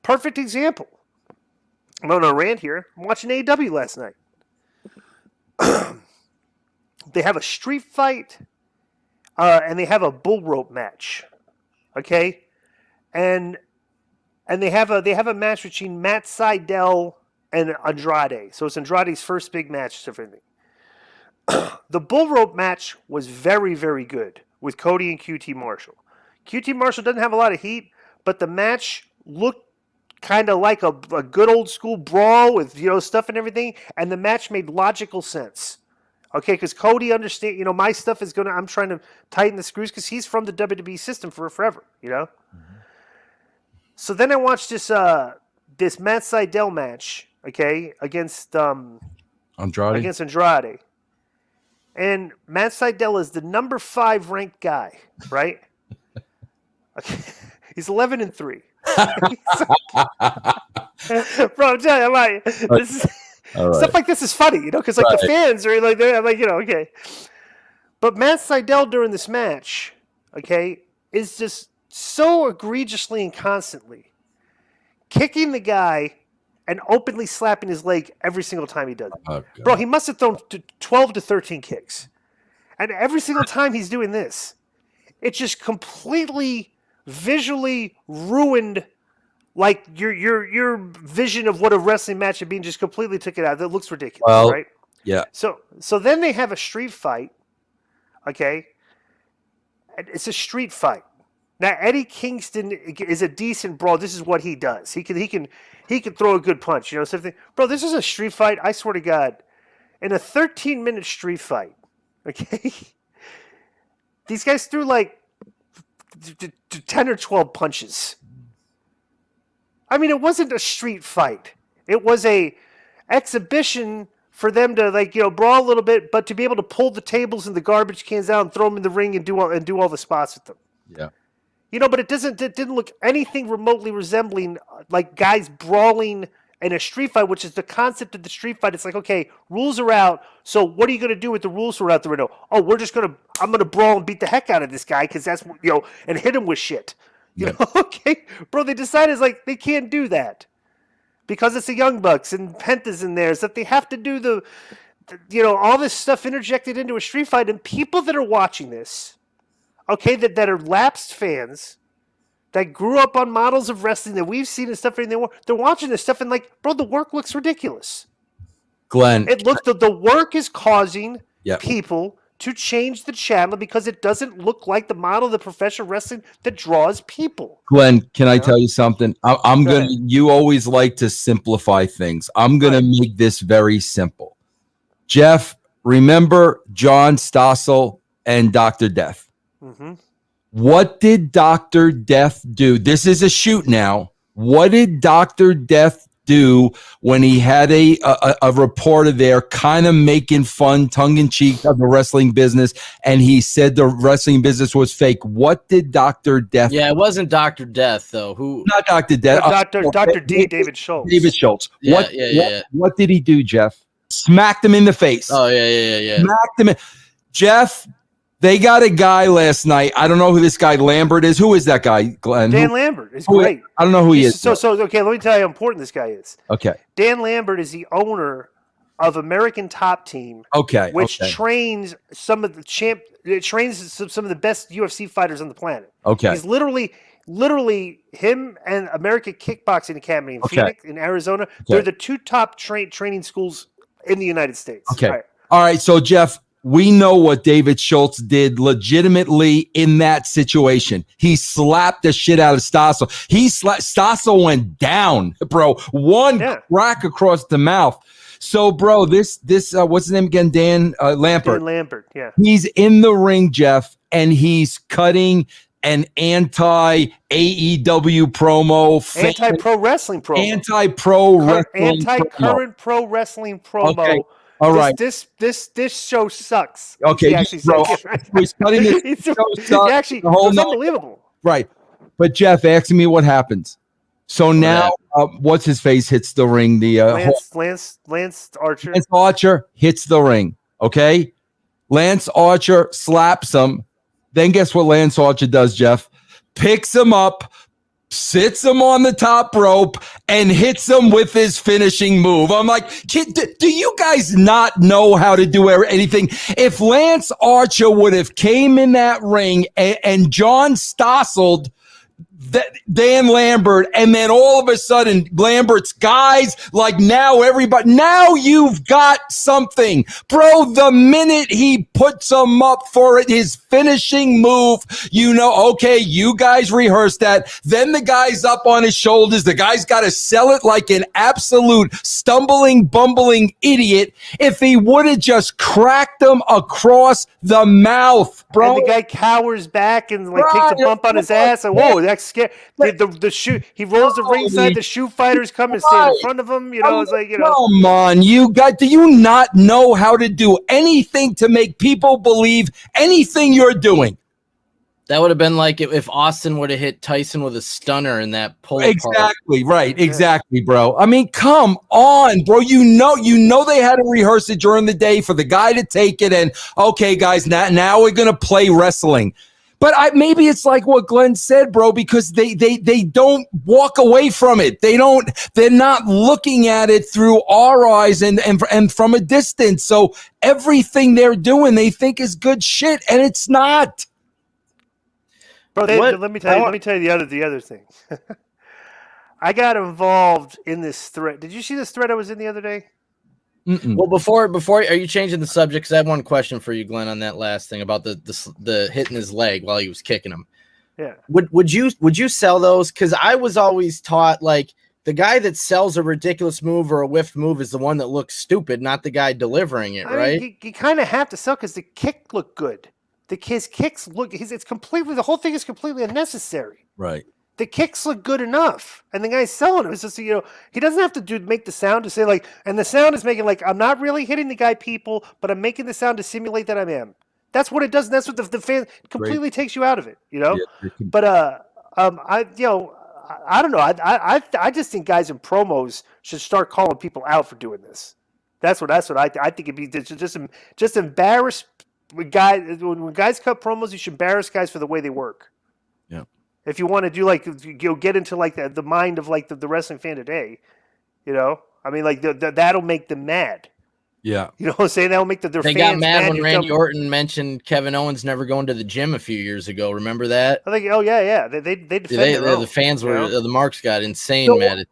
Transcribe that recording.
Perfect example. I'm on a rant here. I'm watching AEW last night. They have a street fight, and they have a bull rope match. Okay, and they have a match between Matt Sydal and Andrade. So it's Andrade's first big match. Everything. The bull rope match was very, very good with Cody and QT Marshall. QT Marshall doesn't have a lot of heat, but the match looked kind of like a good old school brawl with stuff and everything, and the match made logical sense. Okay, because Cody understands, my stuff is I'm trying to tighten the screws because he's from the WWE system for forever, Mm-hmm. So then I watched this Matt Sydal match, okay, against Andrade. And Matt Sydal is the number 5 ranked guy, right? Okay. He's 11-3. Bro, I'm telling you, this is stuff like this is funny, because the fans are like, I'm like, okay. But Matt Sydal during this match, okay, is just so egregiously and constantly kicking the guy and openly slapping his leg every single time he does it. Oh, bro, he must have thrown 12 to 13 kicks. And every single time he's doing this, it just completely visually ruined your vision of what a wrestling match should be, and just completely took it out. That looks ridiculous, right? Yeah. So then they have a street fight, okay? It's a street fight. Now Eddie Kingston is a decent brawl. This is what he does. He can throw a good punch, something. Bro, this is a street fight. I swear to God, in a 13-minute street fight, okay, these guys threw like 10 or 12 punches. I mean, it wasn't a street fight. It was a exhibition for them to brawl a little bit, but to be able to pull the tables and the garbage cans out and throw them in the ring and do all the spots with them. Yeah. But it didn't look anything remotely resembling like guys brawling in a street fight, which is the concept of the street fight. It's like, okay, rules are out. So what are you going to do with the rules who are out the window? Oh, I'm going to brawl and beat the heck out of this guy because that's, and hit him with shit. Okay, bro, they decided they can't do that because it's the Young Bucks and Penta's in there. So that they have to do all this stuff interjected into a street fight. And people that are watching this, okay, that are lapsed fans that grew up on models of wrestling that we've seen and stuff, and they're watching this stuff and bro, the work looks ridiculous. Glenn, the work is causing people to change the channel because it doesn't look like the model of the professional wrestling that draws people. Glenn, can I tell you something? You always like to simplify things. I'm going to make this very simple. Jeff, remember John Stossel and Dr. Death? Mm-hmm. What did Dr. Death do? This is a shoot now. What did Dr. Death do when he had a reporter there kind of making fun, tongue-in-cheek of the wrestling business, and he said the wrestling business was fake? What did Dr. Death do? It wasn't Dr. Death, though. Who? Not Dr. Death. Dr. D, David Schultz. David Schultz. Yeah. What did he do, Jeff? Smacked him in the face. Oh, yeah. Smacked him in. Jeff, they got a guy last night. I don't know who this guy Lambert is. Who is that guy, Glenn? Dan Lambert is great. I don't know who he is. So okay, let me tell you how important this guy is. Okay. Dan Lambert is the owner of American Top Team. Okay. Which trains some of the some of the best UFC fighters on the planet. Okay. He's literally him and American Kickboxing Academy in Phoenix, in Arizona. Okay. They're the two top training schools in the United States. Okay. All right. So Jeff, we know what David Schultz did legitimately in that situation. He slapped the shit out of Stossel. Stossel went down, bro. One crack across the mouth. So, bro, this what's his name again? Dan Lambert. Dan Lambert, yeah. He's in the ring, Jeff, and he's cutting an anti-AEW promo. Anti-pro wrestling promo. Anti-current pro wrestling promo. Okay. All right. This show sucks. Okay, bro. He's cutting this show sucks. Actually, it was unbelievable. Right. But Jeff, asking me what happens. So now, what's his face hits the ring? The Lance Archer. Lance Archer hits the ring. Okay. Lance Archer slaps him. Then guess what Lance Archer does, Jeff? Picks him up, sits him on the top rope, and hits him with his finishing move. I'm like, do you guys not know how to do anything? If Lance Archer would have came in that ring and John Stosseled Dan Lambert, and then all of a sudden Lambert's guys, like now you've got something, bro. The minute he puts them up for it, his finishing move, okay, you guys rehearsed that. Then the guy's up on his shoulders. The guy's got to sell it like an absolute stumbling, bumbling idiot. If he would have just cracked him across the mouth, bro. And the guy cowers back and takes a bump on his ass. And whoa, that's scary. The shoe, he rolls the ringside. The shoe fighters come and stand in front of him. It's like, Come on, do you not know how to do anything to make people believe anything you're doing? That would have been like if Austin would have hit Tyson with a stunner in that pull apart. Exactly, right. Exactly, bro. I mean, come on, bro. You know they had to rehearse it during the day for the guy to take it, and okay, guys, now we're gonna play wrestling. But maybe it's like what Glenn said, bro, because they don't walk away from it. They're not looking at it through our eyes and from a distance. So everything they're doing, they think is good shit, and it's not. Bro, let me tell you the other thing. I got involved in this thread. Did you see this thread I was in the other day? Mm-mm. Well, before, are you changing the subject? Because I have one question for you, Glenn, on that last thing about the hitting his leg while he was kicking him. Yeah. Would you sell those? Because I was always taught like the guy that sells a ridiculous move or a whiffed move is the one that looks stupid, not the guy delivering it, right? Mean, you kind of have to sell because the kick looked good. His kicks look. The whole thing is completely unnecessary. Right. The kicks look good enough, and the guy's selling them. It's just, he doesn't have to make the sound to say like, and the sound is making like, I'm not really hitting the guy, people, but I'm making the sound to simulate that I am. That's what it does, and that's what the fan completely takes you out of it, Yeah, but I don't know. I just think guys in promos should start calling people out for doing this. That's what I think it'd be just embarrass guys when guys cut promos. You should embarrass guys for the way they work. Yeah. If you want to do get into like the mind of like the wrestling fan today, I mean, like that'll make them mad. Yeah. You know what I'm saying? That'll make their they fans got mad when to Randy Orton mentioned Kevin Owens never going to the gym a few years ago. Remember that? I think, oh yeah. They defended the fans were the marks got insane mad at